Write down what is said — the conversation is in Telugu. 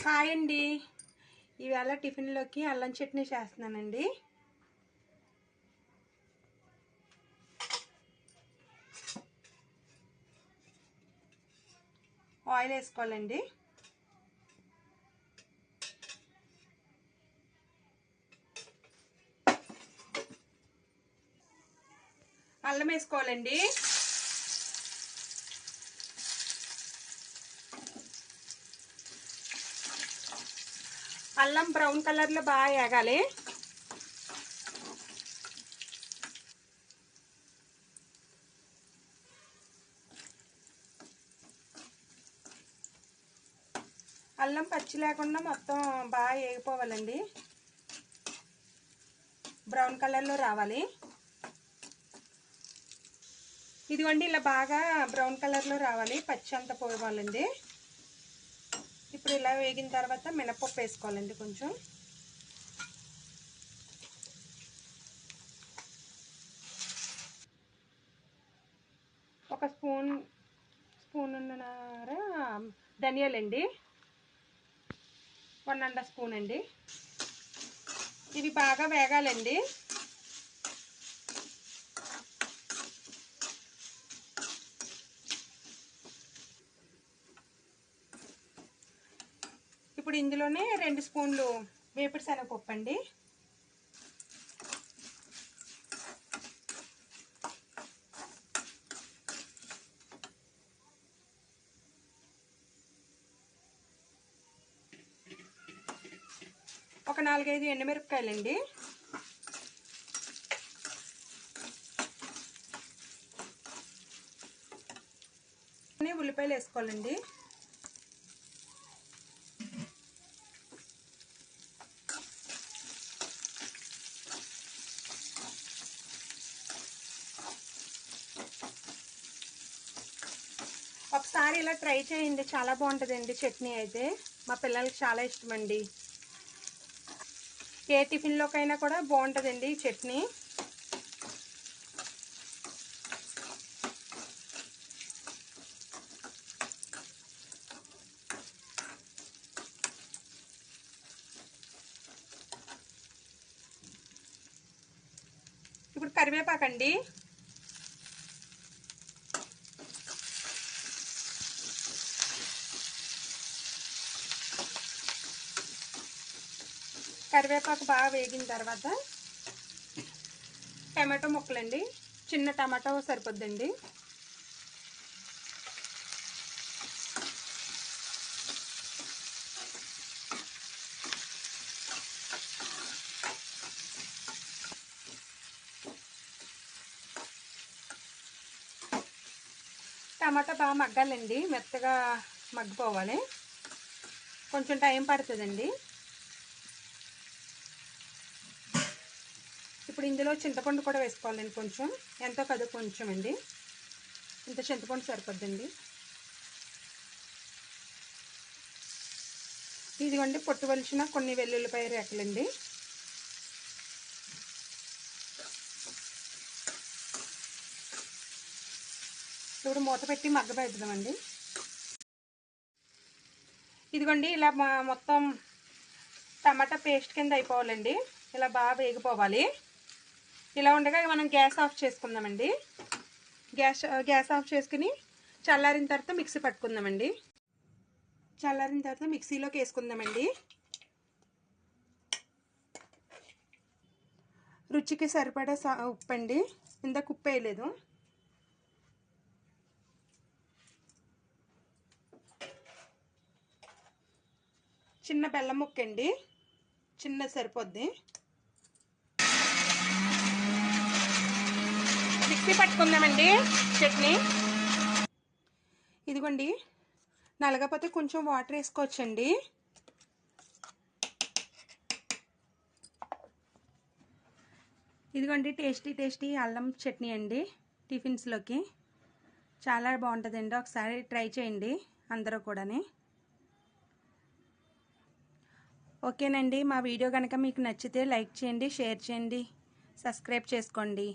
హాయ్ అండి. ఈవేళ టిఫిన్లోకి అల్లం చట్నీ చేస్తున్నానండి. ఆయిల్ వేసుకోవాలండి. అల్లం వేసుకోవాలండి. అల్లం బ్రౌన్ కలర్లో బాగా వేగాలి. అల్లం పచ్చి లేకుండా మొత్తం బాగా వేగిపోవాలండి. బ్రౌన్ కలర్లో రావాలి. ఇదిగోండి ఇలా బాగా బ్రౌన్ కలర్లో రావాలి, పచ్చి అంతా పోవాలండి. ఇప్పుడు ఇలా వేగిన తర్వాత మినపప్పు వేసుకోవాలండి. కొంచెం ఒక స్పూన్నర ధనియాలండి, 1½ స్పూన్ అండి. ఇవి బాగా వేగాలండి. ఇప్పుడు ఇందులోనే 2 స్పూన్లు వేపుడు శనగపప్పు అండి. ఒక 4-5 ఎండుమిరపకాయలండి. ఉల్లిపాయలు వేసుకోవాలండి. ఒకసారి ఇలా ట్రై చేయండి, చాలా బాగుంటుందండి చట్నీ. అయితే మా పిల్లలకి చాలా ఇష్టం అండి. ఏ టిఫిన్లోకైనా కూడా బాగుంటుందండి ఈ చట్నీ. ఇప్పుడు కరివేపాకండి. కరివేపాకు బాగా వేగిన తర్వాత టమాటో ముక్కలండి. చిన్న టమాటో సరిపోద్దండి. టమాటా బాగా మగ్గాలండి, మెత్తగా మగ్గిపోవాలి. కొంచెం టైం పడుతుందండి. ఇప్పుడు ఇందులో చింతపండు కూడా వేసుకోవాలండి. కొంచెం, ఎంతో కాదు కొంచెం అండి. ఇంత చింతపండు సరిపోద్దండి. ఇదిగోండి పొట్టు వలిచిన కొన్ని వెల్లుల్లిపాయ రేకలండి. ఇప్పుడు మూత పెట్టి మగ్గబెడదామండి. ఇదిగోండి ఇలా మొత్తం టమాటా పేస్ట్ కింద అయిపోవాలండి. ఇలా బాగా వేగిపోవాలి. ఇలా ఉండగా మనం గ్యాస్ ఆఫ్ చేసుకుందామండి. గ్యాస్ ఆఫ్ చేసుకుని చల్లారిన తర్వాత మిక్సీ పట్టుకుందామండి. చల్లారిన తర్వాత మిక్సీలోకి వేసుకుందామండి. రుచికి సరిపడా ఉప్పు అండి. ఇందాక ఉప్పు వేయలేదు. చిన్న బెల్లం ముక్క అండి, చిన్న సరిపోద్ది. మిక్సీ పట్టుకుందామండి చట్నీ. ఇదిగోండి నలగపోతే కొంచెం వాటర్ వేసుకోవచ్చండి. ఇదిగోండి టేస్టీ అల్లం చట్నీ అండి. టిఫిన్స్లోకి చాలా బాగుంటుందండి. ఒకసారి ట్రై చేయండి అందరూ కూడాని. ఓకేనండి. మా వీడియో కనుక మీకు నచ్చితే లైక్ చేయండి, షేర్ చేయండి, సబ్స్క్రైబ్ చేసుకోండి.